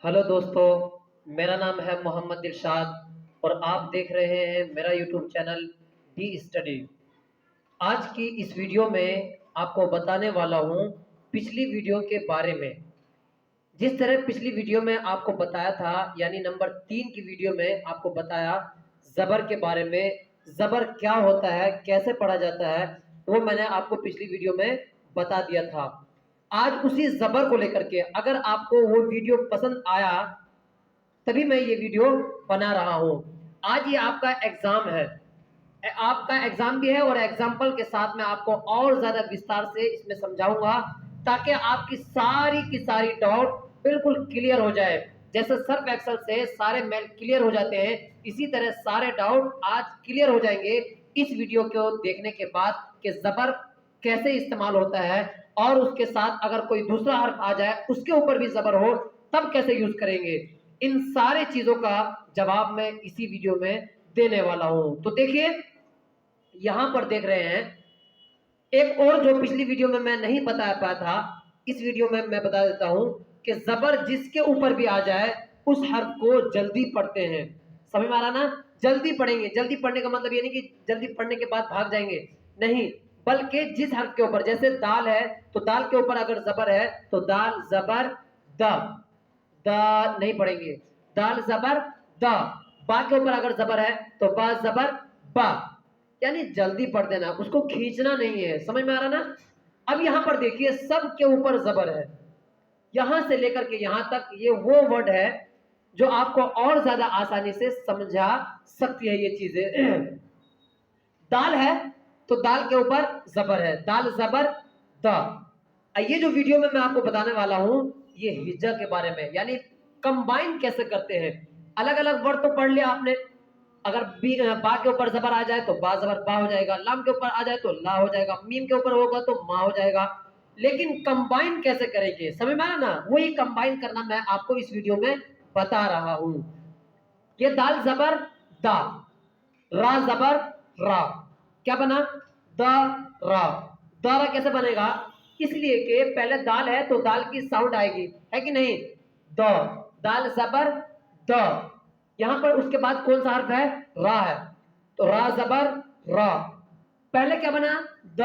Hello दोस्तों, मेरा नाम है मोहम्मद दिलशाद और आप देख रहे हैं मेरा यूट्यूब चैनल डी स्टडी। आज की इस वीडियो में आपको बताने वाला हूँ पिछली वीडियो के बारे में। जिस तरह पिछली वीडियो में आपको बताया था, यानी नंबर 3 की वीडियो में आपको बताया ज़बर के बारे में, ज़बर क्या होता है, कैसे पढ़ा जाता है, वो मैंने आपको पिछली वीडियो में बता दिया था। आज उसी ज़बर को लेकर के, अगर आपको वो वीडियो पसंद आया तभी मैं ये वीडियो बना रहा हूँ। आज ये आपका एग्ज़ाम है, आपका एग्ज़ाम भी है और एग्जाम्पल के साथ मैं आपको और ज़्यादा विस्तार से इसमें समझाऊंगा ताकि आपकी सारी की सारी डाउट बिल्कुल क्लियर हो जाए। जैसे सर्फ एक्सेल से सारे मेल क्लियर हो जाते हैं, इसी तरह सारे डाउट आज क्लियर हो जाएंगे इस वीडियो को देखने के बाद कि ज़बर कैसे इस्तेमाल होता है और उसके साथ अगर कोई दूसरा हर्फ आ जाए उसके ऊपर भी ज़बर हो तब कैसे यूज करेंगे। इन सारे चीजों का जवाब मैं इसी वीडियो में देने वाला हूं। तो देखिए, यहां पर देख रहे हैं एक और जो पिछली वीडियो में मैं नहीं बता पाया था, इस वीडियो में मैं बता देता हूं कि ज़बर जिसके ऊपर भी आ जाए उस हर्फ को जल्दी पढ़ते हैं। समझ में आ रहा ना? जल्दी पढ़ेंगे। जल्दी पढ़ने का मतलब ये नहीं कि जल्दी पढ़ने के बाद भाग जाएंगे, नहीं, बल्कि जिस हर्फ के ऊपर, जैसे दाल है तो दाल के ऊपर अगर ज़बर है तो दाल ज़बर द, द नहीं पढ़ेंगे, दाल ज़बर द। बा के ऊपर अगर ज़बर है तो बा ज़बर बा, यानी जल्दी पढ़ देना, उसको खींचना नहीं है। समझ में आ रहा ना? अब यहां पर देखिए, सब के ऊपर ज़बर है, यहां से लेकर के यहां तक ये वो वर्ड है जो आपको और ज्यादा आसानी से समझा सकती है ये चीजें। दाल है तो दाल के ऊपर ज़बर है, दाल ज़बर द। ये जो वीडियो में मैं आपको बताने वाला हूं ये हिज्जा के बारे में, यानी कंबाइन कैसे करते हैं। अलग अलग वर्ड तो पढ़ लिया आपने, अगर बा के ऊपर ज़बर आ जाए तो बा ज़बर बा हो जाएगा, लाम के ऊपर आ जाए तो ला हो जाएगा, मीम के ऊपर होगा तो मा हो जाएगा। लेकिन कंबाइन कैसे करेंगे, समझ में आया ना? वही कंबाइन करना मैं आपको इस वीडियो में बता रहा हूं। ये दाल ज़बर दा, रा ज़बर रा, क्या बना? द रा। दारा कैसे बनेगा? इसलिए कि पहले दाल है तो दाल की साउंड आएगी, है कि नहीं? द, दाल ज़बर द। यहां पर उसके बाद कौन सा हर्फ है? रा है, तो रा ज़बर रा। पहले क्या बना? द,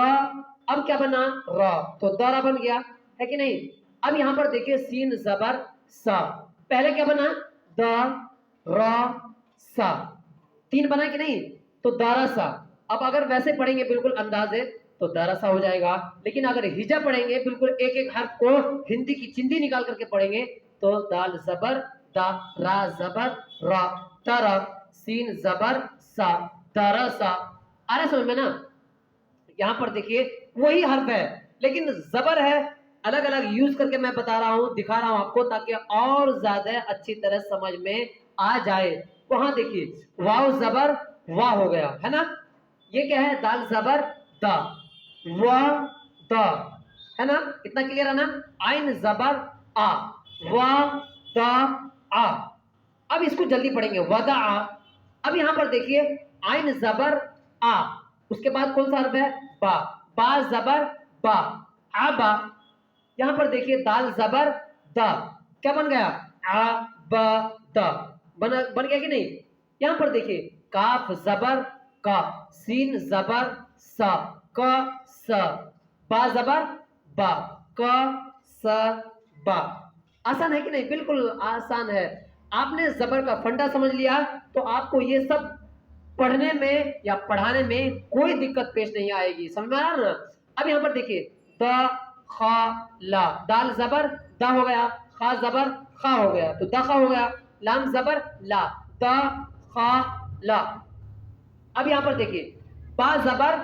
अब क्या बना? रा, तो दारा बन गया, है कि नहीं? अब यहां पर देखिए, सीन ज़बर सा, पहले क्या बना? द रा सा, 3 बना कि नहीं? तो दारा सा। अब अगर वैसे पढ़ेंगे बिल्कुल अंदाजे तो दारा सा हो जाएगा, लेकिन अगर हिजा पढ़ेंगे बिल्कुल एक एक हर्फ को हिंदी की चिंदी निकाल करके पढ़ेंगे तो दाल ज़बर दा, रा ज़बर रा, तारा, सीन ज़बर सा, दारा सा। आ रहा समझ में ना? यहां पर देखिए वही हर्फ है लेकिन ज़बर है, अलग अलग यूज करके मैं बता रहा हूं, दिखा रहा हूं आपको ताकि और ज्यादा अच्छी तरह समझ में आ जाए। वहां देखिए, वाव ज़बर वाह हो गया, है ना? ये क्या है? दाल ज़बर दा, वाह दा, है ना? इतना क्लियर है ना? आइन ज़बर आ, वाह दा आ। अब इसको जल्दी पढ़ेंगे, वदा आ। अब यहां पर देखिए, आइन ज़बर आ, उसके बाद कौन सा हर्फ है? बा, बा ज़बर बा, आबा। यहां पर देखिए, दाल ज़बर दा, क्या बन गया? आ ब द, बन गया कि नहीं? यहां पर देखिए, काफ ज़बर का, सीन ज़बर सा, क स, बा ज़बर बा, क स बा। आसान है कि नहीं? बिल्कुल आसान है। आपने ज़बर का फंडा समझ लिया तो आपको ये सब पढ़ने में या पढ़ाने में कोई दिक्कत पेश नहीं आएगी। समझ में आया ना? अब यहां पर देखिए, द खा ला, दाल ज़बर दा हो गया, खा ज़बर खा हो गया, तो दखा हो गया, लाम ज़बर ला, द खा ला। अब यहां पर देखिए, बा ज़बर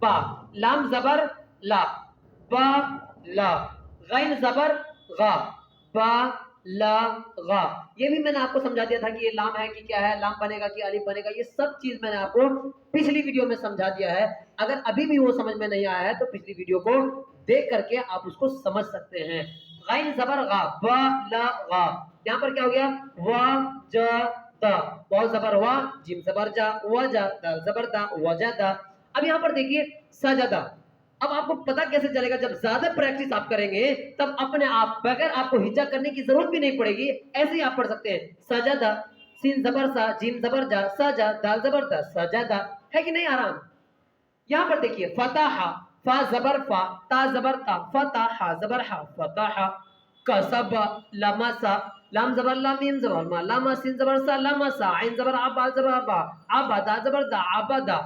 बा, लाम ज़बर ला, बा ला, गैन ज़बर गा, बा ला गा। ये भी मैंने आपको समझा दिया था कि ये लाम है कि क्या है, लाम बनेगा कि अलिफ बनेगा, ये सब चीज मैंने आपको पिछली वीडियो में समझा दिया है। अगर अभी भी वो समझ में नहीं आया है तो पिछली वीडियो को देख करके आप उसको समझ सकते हैं। गैन ज़बर गा, बा ला गा। यहाँ पर क्या हो गया? वा ज दा, वाव ज़बर वा, जिम ज़बर जा, वजा, दाल ज़बर दा, वजा दा। अब यहाँ पर देखिए, सजदा, اب آپ کو پتا کیسے چلے گا؟ جب زیادہ پریکٹس آپ کریں گے تب اپنے آپ بغیر آپ کو ہچک کرنے کی ضرورت بھی نہیں پڑے گی، ایسے ہی آپ پڑھ سکتے ہیں۔ سجدہ، سین زبر سا، جیم زبر جا، سجا، دال زبر دا، سجدہ، ہے کہ نہیں آرام؟ یہاں پر دیکھیے فتح، فا زبر فا، تا زبر تا، فتح زبر ہا، فتح، کسب، لمسا، لام زبر لام، میم زبر ما، لام سین زبر سا، لمسا، عین زبر عبا، زبر عبا، عبدا زبر دا، عبدا۔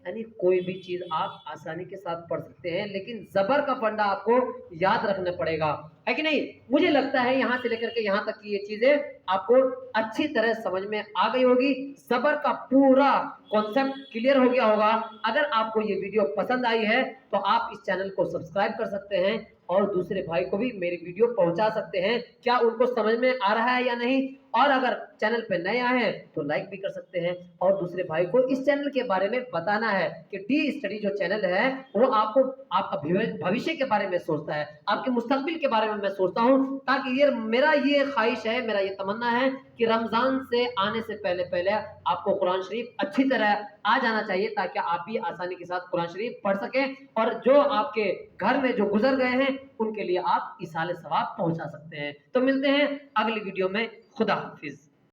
یعنی کوئی بھی چیز آپ آسانی کے ساتھ پڑھ سکتے ہیں، لیکن زبر کا فنڈا آپ کو یاد رکھنا پڑے گا، ہے کہ نہیں؟ مجھے لگتا ہے یہاں سے لے کر کے یہاں تک کی یہ چیزیں آپ کو اچھی طرح سمجھ میں آ گئی ہوگی، زبر کا پورا کانسیپٹ کلیئر ہو گیا ہوگا۔ اگر آپ کو یہ ویڈیو پسند آئی ہے تو آپ اس چینل کو سبسکرائب کر سکتے ہیں اور دوسرے بھائی کو بھی میری ویڈیو پہنچا سکتے ہیں، کیا ان کو سمجھ میں آ رہا ہے یا نہیں؟ اور اگر چینل پہ نئے آئے ہیں تو لائک بھی کر سکتے ہیں اور دوسرے بھائی کو اس چینل کے بارے میں بتانا ہے کہ ڈی اسٹڈی جو چینل ہے وہ آپ کو آپ کا بھوشیہ کے بارے میں سوچتا ہے، آپ کے مستقبل کے بارے میں میں سوچتا ہوں، تاکہ میرا یہ خواہش ہے، میرا یہ تمنا ہے کہ رمضان سے آنے سے پہلے آپ کو قرآن شریف اچھی طرح آ جانا چاہیے، تاکہ آپ بھی آسانی کے ساتھ قرآن شریف پڑھ سکیں اور جو آپ کے گھر میں جو گزر گئے ہیں ان کے لیے آپ ایصال ثواب پہنچا سکتے ہیں۔ تو ملتے ہیں اگلی ویڈیو میں، خدا حافظ۔